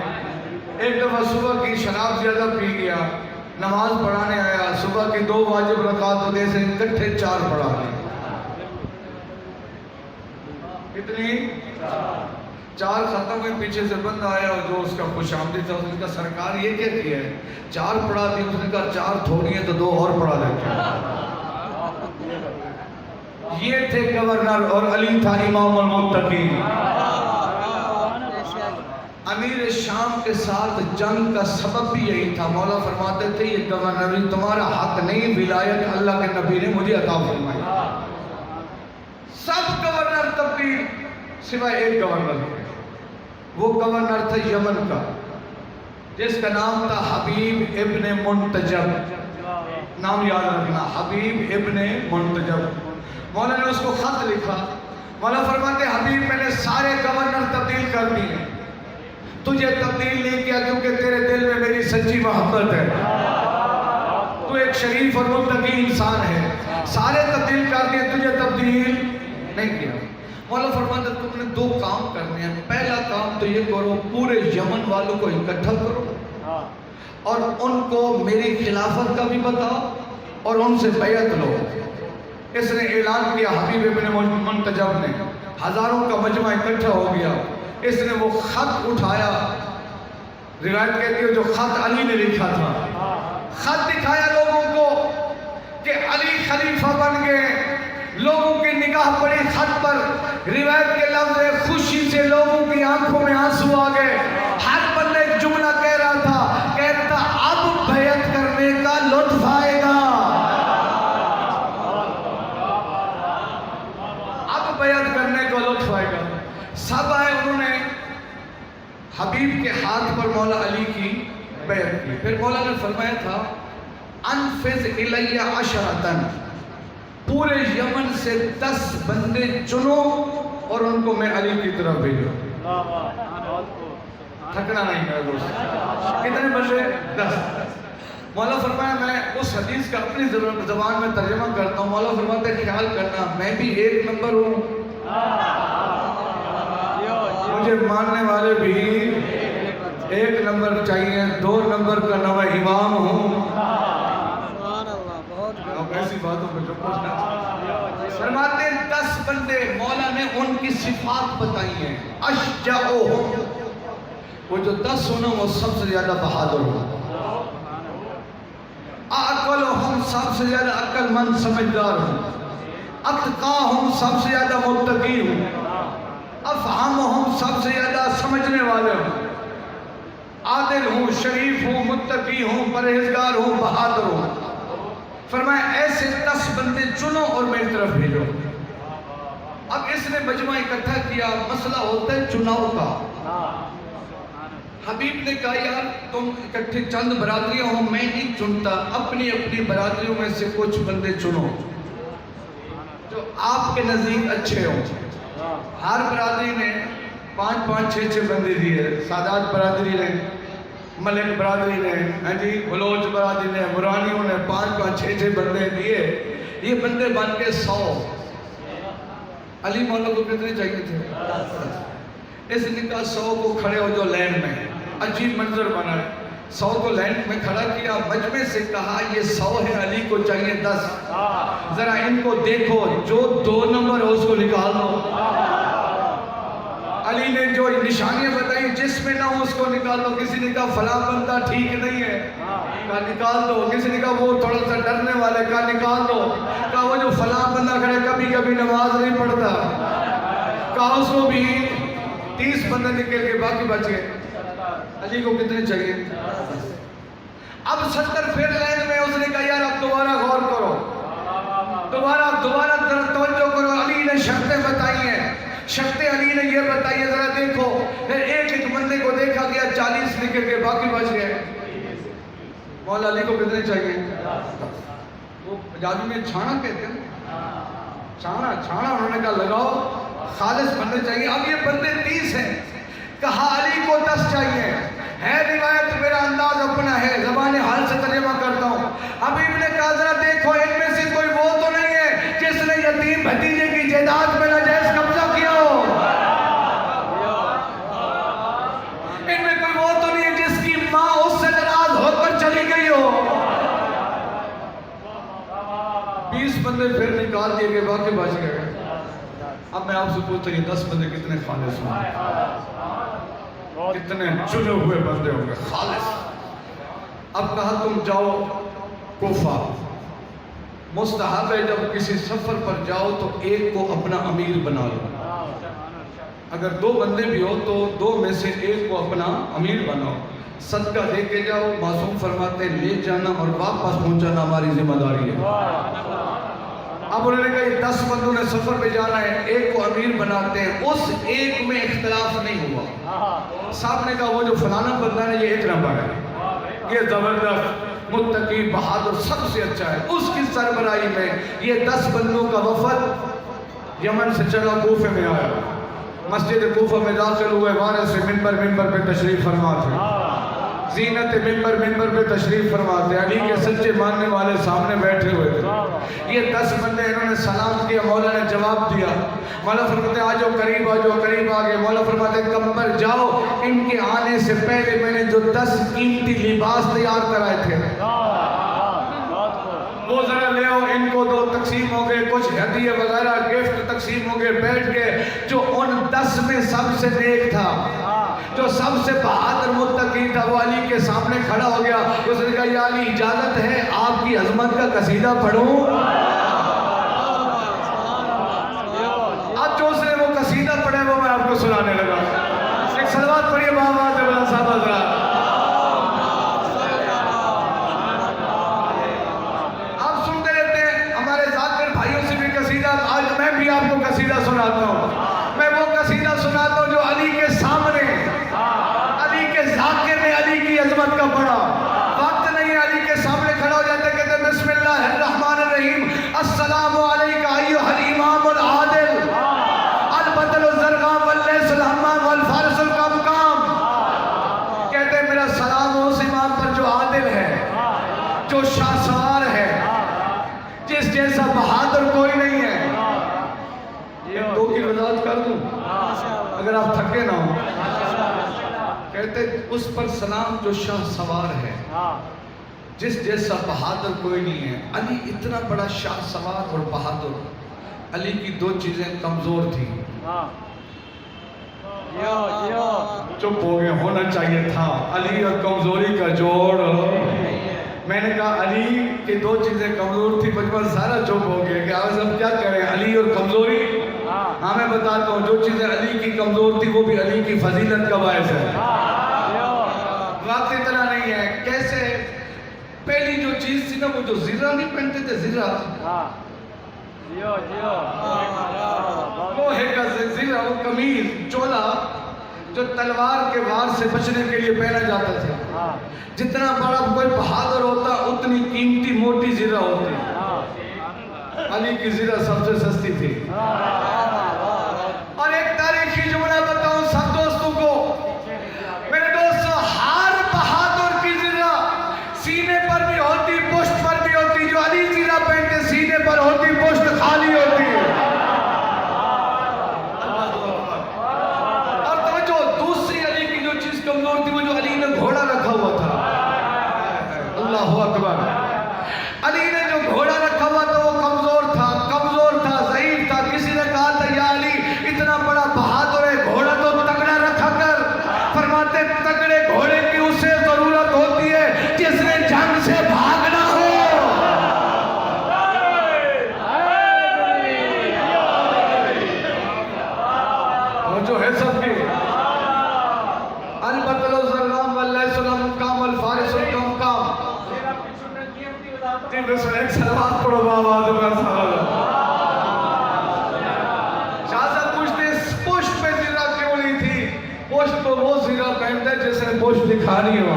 ایک دفعہ صبح کی شراب زیادہ پی گیا، نماز پڑھانے آیا. صبح کی 2 واجب رکعت ہوتے سے اکٹھے 4 پڑھا لی. کتنی؟ 4 ختم ہوئے. پیچھے سے بندہ آیا اور جو اس کا خوش آمدید تھا، اس نے کہا سرکار یہ کیا کیا ہے؟ 4 پڑھا دی. اس نے کہا 4 تھوڑی ہیں تو 2 اور پڑھا دیتے ہیں. یہ تھے گورنر اور علی تھا امام المتقین. امیر شام کے ساتھ جنگ کا سبب بھی یہی تھا. مولا فرماتے تھے یہ گورنر تمہارا حق نہیں، ولایت اللہ کے نبی نے مجھے عطا فرمائی. سب گورنر تبدیل سوائے ایک گورنر. وہ گورنر تھا یمن کا، جس کا نام تھا حبیب ابن منتجب. نام یاد رکھنا، حبیب ابن منتجب. مولا نے اس کو خط لکھا. مولا فرماتے حبیب میں نے سارے گورنر تبدیل کر دیے، تجھے تبدیل نہیں کیا کیونکہ تیرے دل میں میری سچی محبت ہے. تو ایک شریف اور متقی انسان ہے. سارے تبدیل کر دیے، تجھے تبدیل نہیں کیا. مولا فرماتے تم نے 2 کام کرنے ہیں. پہلا کام تو یہ کرو، پورے یمن والوں کو اکٹھا کرو اور ان کو میری خلافت کا بھی بتاؤ اور ان سے بیعت لو. اس نے اعلان کیا. حبیب ابن منتجب نے، ہزاروں کا مجمع اکٹھا ہو گیا. اس نے وہ خط اٹھایا، روایت کہتی ہے جو خط علی نے لکھا تھا، خط دکھایا لوگوں کو کہ علی خلیفہ بن گئے. لوگوں کی نگاہ پڑی خط پر. روایت کے لفظ خوشی سے لوگوں کی آنکھوں میں آنسو آ گئے. ہر بندہ ایک جملہ کہہ رہا تھا، کہتا اب بیعت کرنے کا لطف آئے گا، اب بیعت کرنے کا لطف آئے گا. سب آئے، انہوں نے حبیب کے ہاتھ پر مولا علی کی بیعت کی. پھر مولا نے فرمایا تھا انفذ الی 10، پورے یمن سے 10 بندے چنو اور ان کو میں علی کی طرف بھیجو. تھکنا نہیں میرے دوست. کتنے بندے؟ 10. مولا فرمایا میں اس حدیث کا اپنی زبان میں ترجمہ کرتا ہوں. مولا فرماتے خیال کرنا میں بھی 1 نمبر ہوں، مجھے ماننے والے بھی 1 نمبر چاہیے. 2 نمبر کا نویں امام ہوں. ایسی باتوں پہ جو پوچھنا فرماتے 10 بندے. مولا نے ان کی صفات بتائی ہیں. اشجعہم، وہ جو 10 ہونا وہ سب سے زیادہ بہادر ہو. اعقلہم، سب سے زیادہ عقل مند سمجھدار ہوں. اتقاہم، سب سے زیادہ متقی ہوں. افہمہم، سب سے زیادہ سمجھنے والے ہوں. عادل ہوں، شریف ہوں، متقی ہوں، پرہیزگار ہوں، بہادر ہوں. فرمایا ایسے 10 بندے چنو اور میری طرف بھیجو. اب اس نے مجمع اکٹھا کیا. مسئلہ ہوتا ہے چناؤ کا. حبیب نے کہا یار تم اکٹھے چند برادریاں ہوں، میں نہیں چنتا، اپنی اپنی برادریوں میں سے کچھ بندے چنو جو آپ کے نزدیک اچھے ہوں. ہر برادری نے 5 6 بندے دیے. سادات برادری نے، ملک برادری نے، بلوچ برادری نے، مرانیوں نے 5 6 بندے دیے. یہ بندے بن کے 100. علی مولا کو کتنے چاہیے تھے؟ اس نے کہا 100 کو کھڑے ہو جو لین میں. عجیب منظر بنا ہے. 100 کو لین میں کھڑا کیا, مجمع سے کہا یہ 100 ہے, علی کو چاہیے 10. ذرا ان کو دیکھو, جو 2 نمبر ہو اس کو نکال دو. علی نے جو نشانیاں بتائی جس میں نہ ہو اس کو نکال دو. کسی نے کہا فلاں بندہ ٹھیک نہیں ہے, کہا نکال دو. کسی نے کہا وہ تھوڑا سا ڈرنے والے, کہا نکال دو. کہا وہ جو فلاں بندہ کھڑے کبھی کبھی نماز نہیں پڑھتا, کہا اس کو بھی. 30 بندے نکل کے باقی بچ گئے. علی کو کتنے چاہیے؟ اب 70 پھر لائن میں. اس نے کہا یار اب دوبارہ غور کرو, دوبارہ توجہ کرو. علی نے شرطیں بتائی ہیں, شرطیں علی نے یہ بتائی ہے, ذرا دیکھو. پھر ایک بندے کو دیکھا گیا, 40 نکل کے باقی بچ گئے. مولا علی کو کتنے چاہیے؟ وہ پنجابی میں چھانا کہتے ہیں, چھانا. انہوں نے کہا لگاؤ, خالص بندے چاہیے. اب یہ بندے 30 ہیں. کہا علی کو 10 چاہیے. ہے روایت, میرا انداز اپنا ہے, زبان حال سے ترجمہ کرتا ہوں. حبیب نے کہا ذرا دیکھو, ان میں سے کوئی وہ تو نہیں ہے جس نے یتیم بھتیجے کی جائیداد میں ناجائز قبضہ کیا ہو. ان میں کوئی وہ تو نہیں ہے جس کی ماں اس سے ناراض ہو کر چلی گئی ہو. 20 بندے پھر نکال دیے گئے, باقی بچ گئے. اب میں آپ سے پوچھتا ہوں, 10 بندے کتنے خالص ہوں, کتنے چنے ہوئے بندے ہوں گے خالص. اب کہا تم جاؤ کوفہ. مستحب ہے جب کسی سفر پر جاؤ تو ایک کو اپنا امیر بنا لو. اگر 2 بندے بھی ہو تو 2 میں سے ایک کو اپنا امیر بناؤ. صدقہ دے کے جاؤ. معصوم فرماتے ہیں لے جانا اور واپس پہنچانا ہماری ذمہ داری ہے. اب انہوں نے کہا یہ 10 بندوں نے سفر پہ جانا ہے, ایک کو امیر بناتے ہیں. اس ایک میں اختلاف نہیں ہوا. صاحب نے کہا وہ جو فلانا بندہ ہے یہ 1 نمبر ہے, یہ زبردست, متقی, بہادر, سب سے اچھا ہے. اس کی سربراہی میں یہ 10 بندوں کا وفد یمن سے چلا کوفے میں آیا. مسجد کوفہ میں داخل ہوئے. وہاں سے منبر پہ تشریف فرما تھے. زینت منبر پہ تشریف فرماتے. علی کے سچے ماننے والے سامنے بیٹھے ہوئے تھے. یہ 10 بندے, انہوں نے سلام کیا, مولا نے جواب دیا. مولا فرماتے آجو قریب, قریب آگے. مولا فرماتے کمبر جاؤ, ان کے آنے سے پہلے میں نے جو 10 قیمتی لباس تیار کرائے تھے وہ ذرا لے آؤ. ان کو 2 تقسیم ہو گئے, کچھ ہدیے وغیرہ گفٹ تقسیم ہو گئے. بیٹھ گئے. جو ان 10 میں سب سے نیک تھا, جو سب سے بہادر متقی تھا, وہ علی کے سامنے کھڑا ہو گیا. اس نے کہا یا علی اجازت ہے آپ کی عظمت کا قصیدہ پڑھوں؟ اب جو اس نے وہ قصیدہ پڑھے وہ میں آپ کو سنانے لگا. ایک صلوات پڑھیے بابا جبران صاحب حضرات. آپ سنتے رہتے ہیں ہمارے ذاکر بھائیوں سے بھی قصیدہ. آج میں بھی آپ کو قصیدہ سناتا ہوں. میں وہ قصیدہ سناتا ہوں جو علی کے سامنے, علی کے ذاکر نے علی کی عظمت کا پڑھا. وقت نہیں ہے, علی کے سامنے کھڑا ہو جاتا ہے, کہتے ہیں بسم اللہ الرحمن الرحیم. السلام علیکہ ایھا الامام العادل البدل الزرقاء واللیث الہمام والفارس القمقام. کہتے ہیں میرا سلام اس امام پر جو عادل ہے, جو شاہسوار ہے, جس جیسا بہادر کوئی نہیں ہے. ایک 2 کی وضاحت کر دوں اگر آپ تھکے نہ ہو. کہتے اس پر سلام جو شاہ سوار ہے, جس جیسا بہادر کوئی نہیں ہے. علی اتنا بڑا شاہ سوار اور بہادر. علی کی 2 چیزیں کمزور تھیں. چپ ہو گئے, ہونا چاہیے تھا. علی اور کمزوری کا جوڑ. میں نے کہا علی کی 2 چیزیں کمزور تھی. بچپن سارا چپ ہو گیا کہ آج ہم کیا کریں, علی اور کمزوری. ہاں میں بتاتا ہوں, جو چیزیں علی کی کمزور تھی وہ بھی علی کی فضیلت کا باعث ہے. وقت اتنا نہیں ہے. کیسے؟ پہلی جو چیز تھی نا, وہ جو زرہ نہیں پہنتے تھے, زرہ, لوہے کا زرہ, وہ قمیض, چولا جو تلوار کے وار سے بچنے کے لیے پہنا جاتا تھا. جتنا بڑا کوئی بہادر ہوتا اتنی قیمتی موٹی زرہ ہوتی. علی کی زرہ سب سے سستی تھی. اور ایک تاریخی جملہ بتاؤں سب دوستوں کو, میرے دوستوں, ہر بہادر کی زرہ سینے پر بھی ہوتی, پشت پر بھی ہوتی. جو علی زرہ پہنتے سینے پر ہوتی, پشت خالی ہوتی. توجہ ہے سب کی؟ البتل السلام علیہ السلام کام الفارس الکم کام تین رسول ایک سلوات پڑھو بابا دمار صاحب شاہزہ پوچھتے پشت پہ زیرہ کیوں نہیں تھی؟ پشت تو وہ زیرہ پہنتا ہے جس نے پشت دکھانی ہو.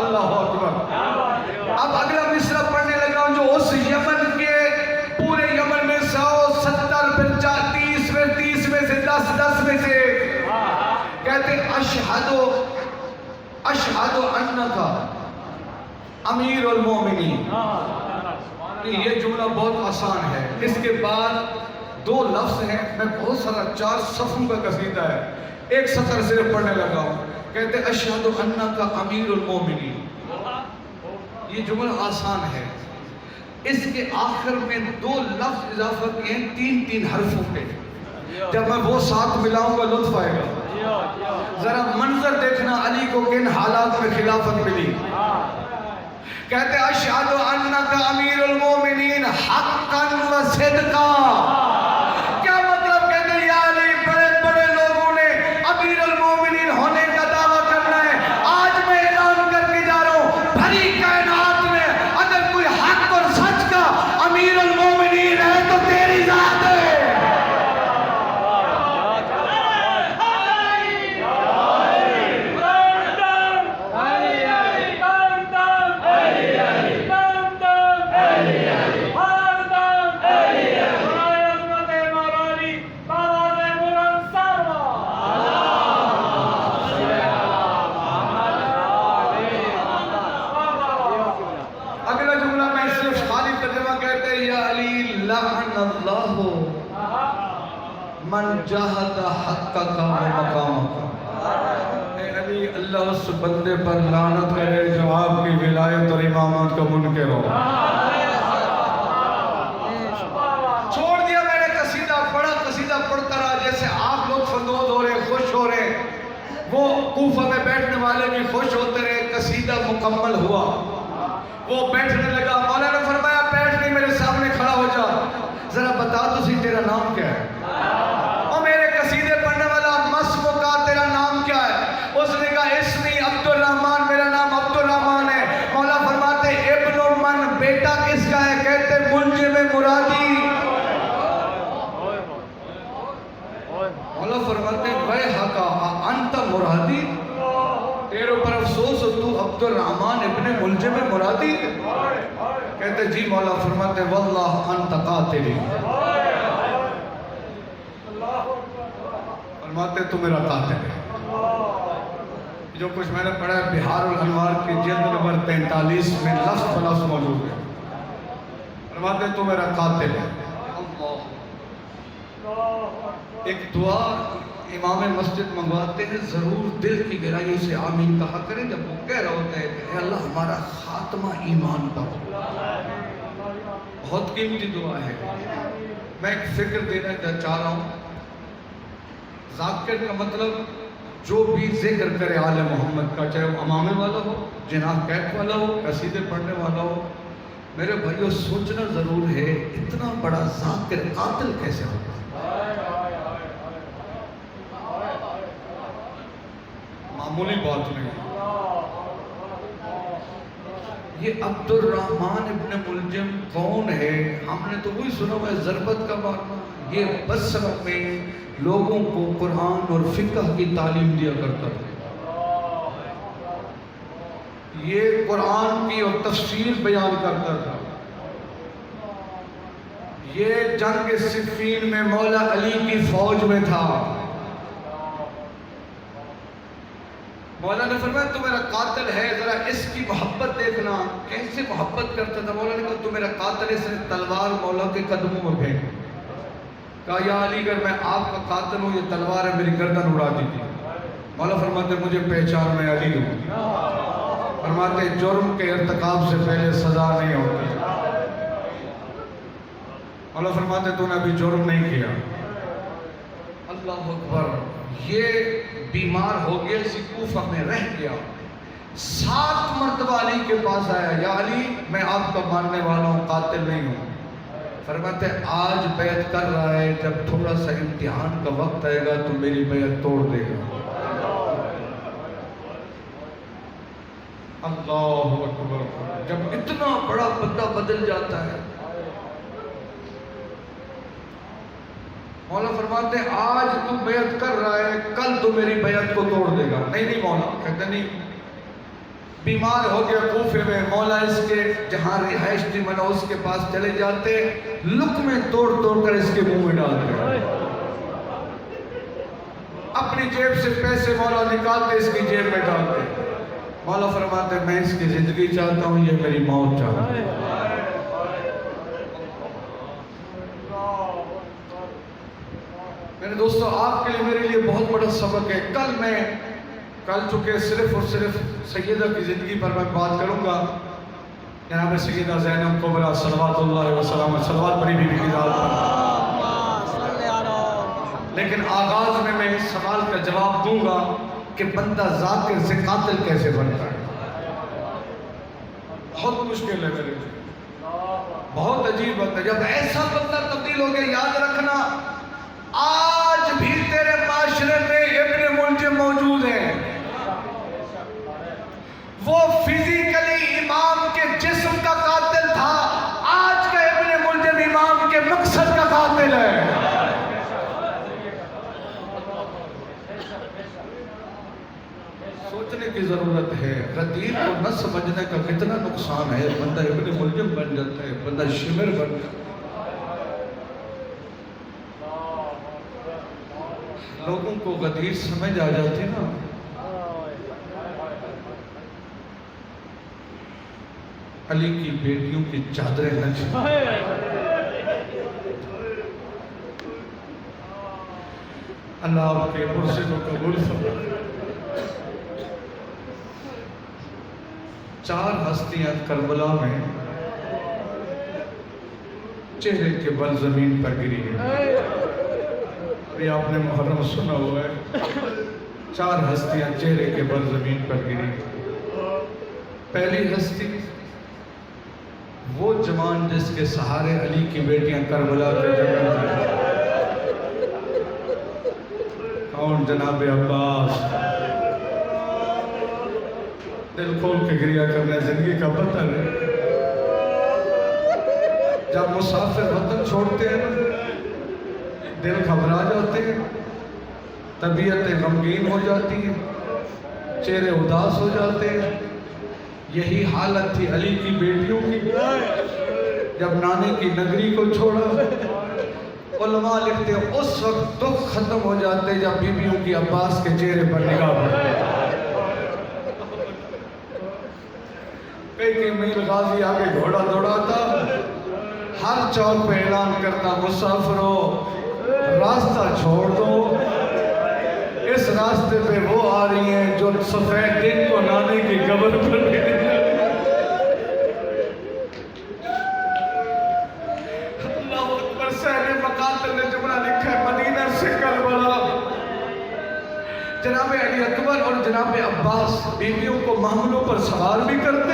اللہ اکبر. اب اگلا مصرع پڑھنے لگا ہوں جو اس یمن کے پورے یمن میں 170 پھر 30 میں سے 10 میں سے کہتے اشہد انکا امیر المومنین. یہ جملہ بہت آسان ہے. اس کے بعد 2 لفظ ہیں. میں بہت سارا 4 صفوں کا قصیدہ ہے. ایک سطر صرف پڑھنے لگا ہوں. کہتے اشہد انکا امیر المومنین. یہ جملہ آسان ہے. اس کے آخر میں 2 لفظ اضافہ کیے ہیں 3 حرفوں پہ. جب میں وہ ساتھ ملاؤں گا لطف آئے گا. ذرا منظر دیکھنا علی کو کن حالات میں خلافت ملی. کہتے اشہد انکا امیر المومنین حقا و صدقا. کیا مطلب؟ کہتے یا علی بڑے بڑے لوگوں نے امیر المومنین ہونے کا دعویٰ کرنا ہے. آج میں اعلان کر کے جا رہا ہوں بھری کائنات میں اگر کوئی حق اور سچ کا امیر المومنین ہے تو تیری ذات ہے. من جاہد حق کا مقام. اے علی اللہ اس بندے پر لعنت کرے جو آپ کی ولایت اور امامت کا منکر ہو. چھوڑ دیا میں نے قصیدہ پڑھا. قصیدہ پڑھتا رہا جیسے آپ لوگ فندوز ہو رہے خوش ہو رہے. وہ کوفہ میں بیٹھنے والے بھی خوش ہوتے رہے. قصیدہ مکمل ہوا. وہ بیٹھنے لگا. مولا نے فرمایا بیٹھ نہیں میرے سامنے کھڑا ہو جا. ذرا بتا تو سی تیرا نام کیا ہے؟ اور میرے قصیدے پڑھنے والا مسمو کا تیرا نام کیا ہے؟ اس نے کہا اسمی عبد الرحمن. میرا نام عبد الرحمن ہے. مولا فرماتے ابن من بیٹا کس کا ہے؟ کہتے ملجم مرادی. مولا فرماتے وے حقا انت مرادی. تیرے اوپر افسوس تو عبد الرحمن ابن ملجم مرادی. کہتے جی. مولا فرماتے واللہ انت قاتلی. فرماتے تو میرا قاتل ہے. جو کچھ میں نے پڑھا ہے بہار الانوار کی جلد نمبر 43 میں لفظ بلفظ موجود ہے. فرماتے تو میرا قاتل ہے. ایک دعا امام مسجد منگواتے ہیں ضرور دل کی گہرائی سے آمین کہا کریں جب وہ کہہ رہا ہوتا ہے کہ اے اللہ ہمارا خاتمہ ایمان پر ہو. بہت قیمتی دعا ہے. میں ایک فکر دینا چاہ رہا ہوں. ذاکر کا مطلب جو بھی ذکر کرے آل محمد کا, چاہے وہ امامے والا ہو, جناب کیف والا ہو, قصیدے پڑھنے والا ہو. میرے بھائیو سوچنا ضرور ہے اتنا بڑا ذاکر قاتل کیسے ہوگا. معمولی بات نہیں. یہ عبد الرحمن ابن ملجم کون ہے؟ ہم نے تو وہی سنا ہوا ہے ضربت کا مارنا. یہ بصرہ میں لوگوں کو قرآن اور فقہ کی تعلیم دیا کرتا تھا. یہ قرآن کی اور تفسیر بیان کرتا تھا. یہ جنگ صفین میں مولا علی کی فوج میں تھا. مولا نے فرمایا تو میرا قاتل ہے. ذرا اس کی محبت دیکھنا کیسے محبت کرتا تھا. مولا نے کہا تو میرا قاتل ہے. اس نے تلوار مولا کے قدموں میں پھینک. کہا یا علی اگر میں آپ کا قاتل ہوں یہ تلوار ہے میری گردن اڑا دی تھی. مولا فرماتے مجھے پہچان میں علی ہوں. فرماتے جرم کے ارتکاب سے پہلے سزا نہیں ہوتی. مولا فرماتے تو نے ابھی جرم نہیں کیا. اللہ اکبر. یہ بیمار ہو گیا, اسی کوفہ میں رہ گیا. 7 مرتبہ علی کے پاس آیا. یا علی میں آپ کا ماننے والا ہوں, قاتل نہیں ہوں. فرماتے ہیں آج بیعت کر رہا ہے، جب تھوڑا سا امتحان کا وقت آئے گا تو میری بیعت توڑ دے گا۔ اللہ اکبر۔ جب اتنا بڑا بندہ بدل جاتا ہے، مولا فرماتے ہیں آج تو بیعت کر رہا ہے، کل تو میری بیعت کو توڑ دے گا۔ نہیں مولا، کہتے نہیں، بیمار ہو گیا کوفے میں، مولا اس کے جہاں رہائش تھی منا اس کے پاس چلے جاتے، لقمے توڑ توڑ کر اس کے منہ میں ڈالتے، اپنی جیب سے پیسے مولا نکالتے اس کی جیب میں ڈالتے۔ مولا فرماتے میں اس کی زندگی چاہتا ہوں، یہ میری موت چاہتا ہوں۔ میرے دوستو، آپ کے لیے میرے لیے بہت بڑا سبق ہے۔ کل چونکہ صرف اور صرف سیدہ کی زندگی پر میں بات کروں گا، جناب سیدہ زینب کبریٰ صلوات اللہ وسلم، صلوات بڑی بی بی کی ذات پر، لیکن آغاز میں اس سوال کا جواب دوں گا کہ بندہ ذاکر سے قاتل کیسے بنتا ہے۔ بہت مشکل ہے میرے لیے، بہت عجیب بات ہے۔ جب ایسا بندہ تبدیل ہو گیا، یاد رکھنا آج بھی تیرے معاشرے میں ابن ملجم موجود ہیں، وہ فزیکلی امام کے جسم کا قاتل تھا، آج کا ابن ملجم امام کے مقصد کا قاتل ہے۔ سوچنے کی ضرورت ہے، غدیر کو نہ سمجھنے کا کتنا نقصان ہے۔ بندہ ابن ملجم بن جاتا ہے، بندہ شمر بن جاتا ہے۔ لوگوں کو غدیر سمجھ آ جاتی نا، علی کی بیٹیوں کی چادریں نہ چھوڑیں۔ اللہ آپ کے عرصے کو قبول فرمائے۔ 4 ہستیاں کربلا میں چہرے کے بل زمین پر گری ہیں۔ یہ آپ نے محرم سنا ہوا ہے، 4 ہستیاں چہرے کے بل زمین پر گری ہیں۔ پہلی ہستی وہ جوان جس کے سہارے علی کی بیٹیاں کربلا کے جنگل میں، کون؟ جناب عباس۔ دل کھول کے گریا کرنا زندگی کا پتھر ہے۔ جب مسافر وطن چھوڑتے ہیں نا، دل گھبرا جاتے ہیں، طبیعتیں غمگین ہو جاتی ہیں، چہرے اداس ہو جاتے ہیں۔ یہی حالت تھی علی کی بیٹیوں کی جب نانے کی نگری کو چھوڑا۔ علماء لکھتے ہیں اس وقت دکھ ختم ہو جاتے جب بیویوں کی عباس کے چہرے پر نگاہ پڑتی۔ کئی میل غازی آگے گھوڑا دوڑاتا، ہر چوک پہ اعلان کرتا، مسافروں راستہ چھوڑ دو، اس راستے پہ وہ آ رہی ہیں جو سفید دن کو نانے کی قبر پر گئی۔ اللہ اکبر۔ سہل مقاتل نے جملہ لکھا ہے، مدینہ سے کربلا جناب علی اکبر اور جناب عباس بیویوں کو محملوں پر سوار بھی کرتے،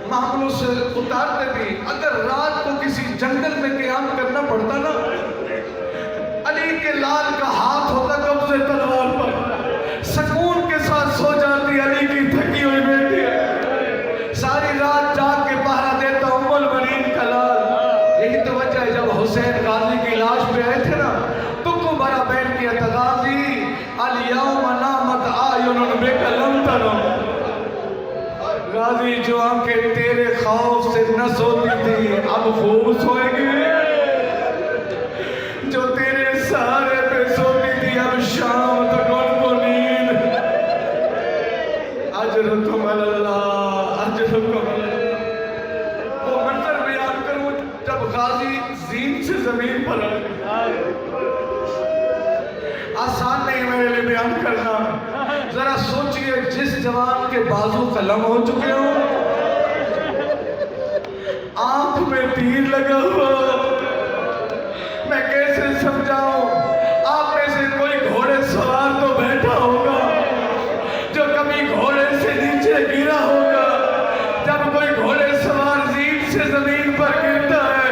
محملوں سے اتارتے بھی۔ اگر رات کو کسی جنگل میں قیام کرنا پڑتا نا، علی کے لال کا ہاتھ ہوتا قبضے تلوار پر، سکون کے ساتھ سو جاتی علی کی تھکی ہوئی بیٹی ہے، ساری رات جاگ کے پہرا دیتا ام المؤمنین کا لال۔ یہی تو وجہ ہے جب حسین غازی کی لاش پہ آئے تھے نا، تکو بڑا بیٹھ کیا تھا، غازی الیوم نامت آیون بک لم تنم، غازی جو آنکھیں تیرے خوف سے نہ سوتی تھی اب خوب سوئے گی، جو تیرے سہارے پہ سوتی تھی اب شام تک ان کو نیند۔ اجرکم اللہ، اجرکم اللہ۔ وہ منظر بیان کروں جب غازی زین سے زمین پر آ گئے، آسان نہیں میرے لیے بیان کرنا۔ ذرا سوچئے جس جوان کے بازو قلم ہو چکے ہوں، آنکھ میں تیر لگا ہوا، میں کیسے سمجھاؤں؟ آپ میں سے کوئی گھوڑے سوار تو بیٹھا ہوگا جو کبھی گھوڑے سے نیچے گرا ہوگا۔ جب کوئی گھوڑے سوار زین سے زمین پر گرتا ہے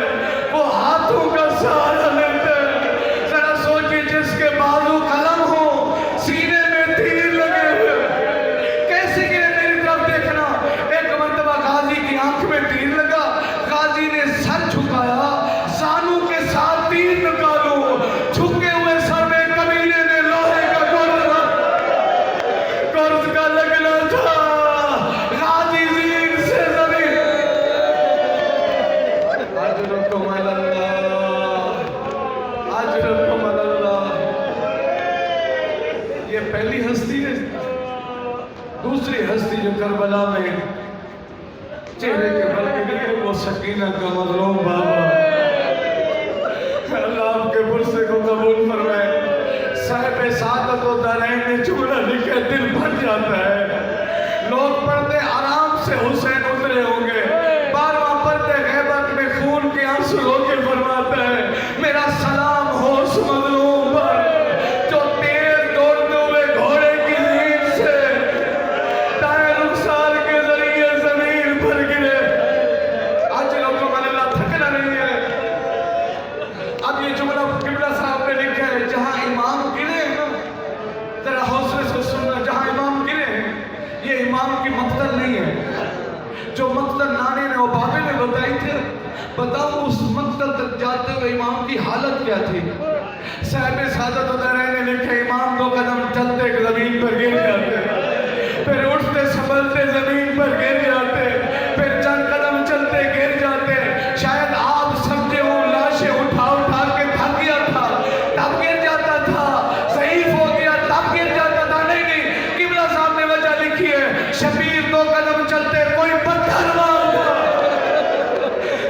یہ پہلی ہستی ہے. دوسری ہستی جو کربلا میں چہرے کے بل گری وہ سکینہ کا مظلوم بابا. اللہ آپ کے برسے کو قبول فرمائے. صاحب سعادت و دارین نے جملہ لکھے دل بھر جاتا ہے. لوگ پڑھتے آرام سے حسین اترے ہوں گے, بارواں پڑھتے غیبت میں خون کے آنسو رو کے فرماتا ہے میرا سلام ہو اس مظلوم پر جو تیز دوڑتے ہوئے گھوڑے کی زین سے دائیں رخسار کے ذریعے زمین پر گرے. آج لوگوں کا اللہ تھکنا نہیں ہے. اب یہ جملہ قبلہ صاحب نے لکھا ہے جہاں امام گرے ہیں, ذرا حوصلے سے سننا, جہاں امام گرے ہیں یہ امام کی مقتل نہیں ہے. جو مقتل نانے نے اور بابے نے بتائی تھے, بتاؤ اس مقتل تک جاتے ہوئے امام کی حالت کیا تھی. صاحب سعادت و دارین نے لکھا امام 2 قدم چلتے زمین پر گر جاتے, پھر اٹھتے سنبھلتے زمین پر گر جاتے, پھر چند قدم چلتے گر جاتے. شاید آپ سمجھے ہوں لاشیں اٹھا اٹھا کے تھک گیا تھا تب گر جاتا تھا, ضعیف ہو گیا تب گر جاتا تھا. نہیں, قبلہ صاحب نے وجہ لکھی ہے شبیر 2 قدم چلتے کوئی پتھر مارتا,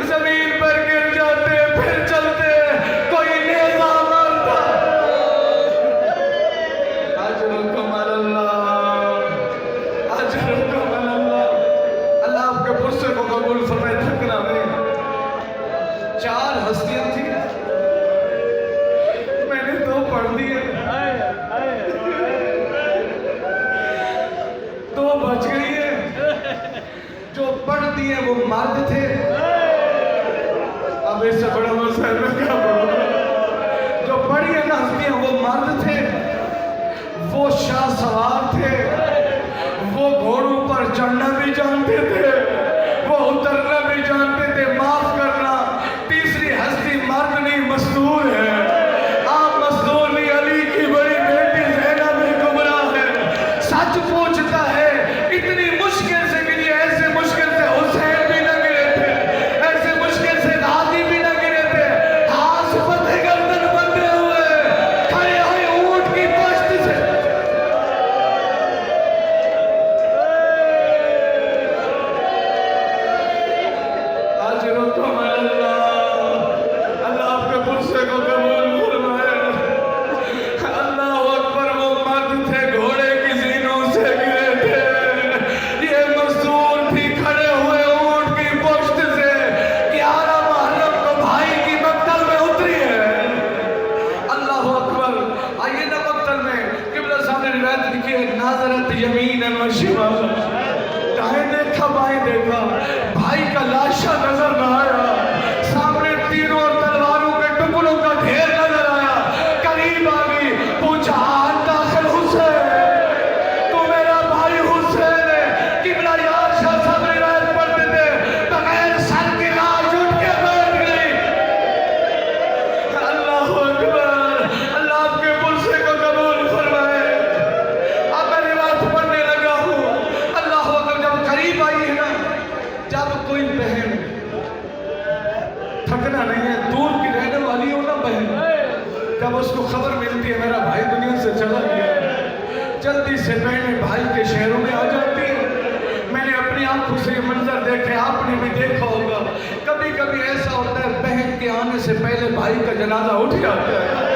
زمین پر گر جاتے, پھر چلتے کوئی نیزہ مارتا. اجرکم اللہ, اجرکم اللہ. اللہ آپ کے پرسے کو قبول فرمائے. تھکنا نہیں. 4 ہستیاں تھیں, میں نے 2 پڑھ دیے, 2 بچ گئی ہیں. جو پڑھ دیے وہ مرد تھے. اب اس سے بڑا مسئلہ میں کیا پڑھوں. جو پڑھی ہیں ہستیاں وہ مرد تھے, وہ شاہ سوار تھے, وہ گھوڑوں پر چڑھنا بھی جانتے تھے, وہ اترنا بھی جانتے تھے. معاف کرنا, تیسری ہستی مرد نہیں مزدور ہے. آپ مزدور نہیں, علی کی بڑی بیٹی زینب کبریٰ ہے. سچ پوچھتا ہے اتنی مشکل سے گری, ایسے مشکل سے حسین بھی نہ گرے تھے, ایسے مشکل سے غازی بھی نہ گرے تھے. ہاتھ فتح گردن بندے ہوئے کھڑے ہوئے اونٹ کی پشت سے. اجرکم اللہ, اللہ آپ کے پرسے کو قبول فرمائے. اللہ اکبر. وہ مرد تھے گھوڑے کی زینوں سے گرے تھے, یہ مزدور تھی کھڑے ہوئے اونٹ کی پشت سے. 11 محرم کو بھائی کی مقتل میں اتری ہے. اللہ اکبر. آئیے نا مقتل میں قبلہ صاحب نے روایت لکھی ہے ناظرت یمیناً و شمالاً, دائیں دیکھا بائیں دیکھا, بھائی کا لاشا نظر نہ آیا. سامنے تیروں اور تلواروں کے ٹکڑوں کا ڈھیر نظر آیا. قریب آ گئی, پوچھا انت آخر حسین, تو میرا بھائی حسین ہے. قبلہ یار شاہ صاحب روایت پڑھتے تھے بغیر سر کی لاش اٹھ کے بیٹھ گئی. اللہ اکبر. اللہ آپ کے پرسے کو قبول فرمائے. اب میں روایت پڑھنے لگا ہوں. اللہ اکبر. جب قریب آئی ہے نا, جب کوئی بہن, تھکنا نہیں ہے, دور کی رہنے والی ہو نا بہن, جب اس کو خبر ملتی ہے میرا بھائی دنیا سے چلا گیا, جلدی سے بہنیں بھائی کے شہروں میں آ جاتی ہیں. میں نے اپنی آنکھوں سے یہ منظر دیکھے, آپ نے بھی دیکھا ہوگا. کبھی کبھی ایسا ہوتا ہے بہن کے آنے سے پہلے بھائی کا جنازہ اٹھ جاتا ہے.